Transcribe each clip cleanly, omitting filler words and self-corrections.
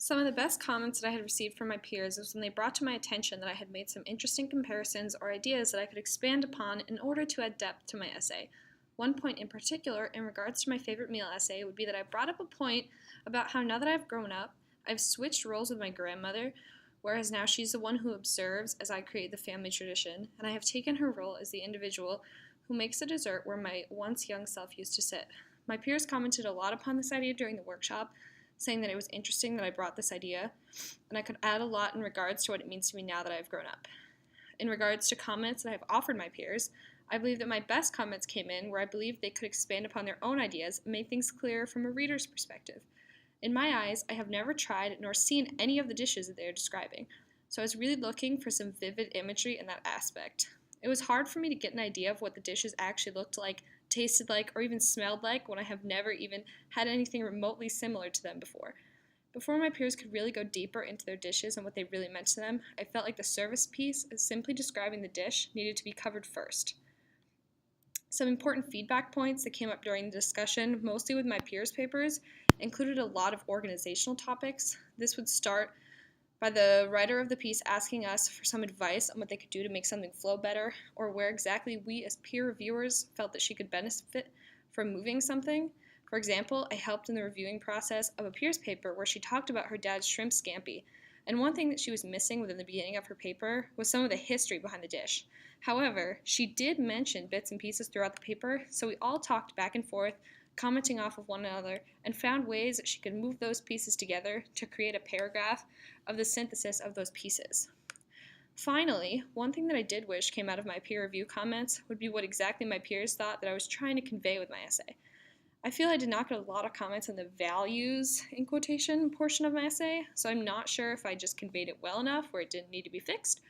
Some of the best comments that I had received from my peers was when they brought to my attention that I had made some interesting comparisons or ideas that I could expand upon in order to add depth to my essay. One point in particular, in regards to my favorite meal essay, would be that I brought up a point about how now that I've grown up, I've switched roles with my grandmother, whereas now she's the one who observes as I create the family tradition, and I have taken her role as the individual who makes the dessert where my once young self used to sit. My peers commented a lot upon this idea during the workshop, saying that it was interesting that I brought this idea, and I could add a lot in regards to what it means to me now that I've grown up. In regards to comments that I've offered my peers, I believe that my best comments came in where I believe they could expand upon their own ideas and make things clearer from a reader's perspective. In my eyes, I have never tried nor seen any of the dishes that they are describing, so I was really looking for some vivid imagery in that aspect. It was hard for me to get an idea of what the dishes actually looked like, tasted like, or even smelled like when I have never even had anything remotely similar to them before. Before my peers could really go deeper into their dishes and what they really meant to them, I felt like the service piece of simply describing the dish needed to be covered first. Some important feedback points that came up during the discussion, mostly with my peers' papers, included a lot of organizational topics. This would start by the writer of the piece asking us for some advice on what they could do to make something flow better, or where exactly we as peer reviewers felt that she could benefit from moving something. For example, I helped in the reviewing process of a peer's paper where she talked about her dad's shrimp scampi, and one thing that she was missing within the beginning of her paper was some of the history behind the dish. However, she did mention bits and pieces throughout the paper, so we all talked back and forth, commenting off of one another, and found ways that she could move those pieces together to create a paragraph of the synthesis of those pieces. Finally, one thing that I did wish came out of my peer review comments would be what exactly my peers thought that I was trying to convey with my essay. I feel I did not get a lot of comments on the values in quotation portion of my essay, so I'm not sure if I just conveyed it well enough where it didn't need to be fixed,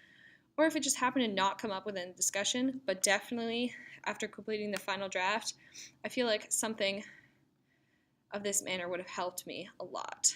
or if it just happened to not come up within the discussion, but definitely after completing the final draft, I feel like something of this manner would have helped me a lot.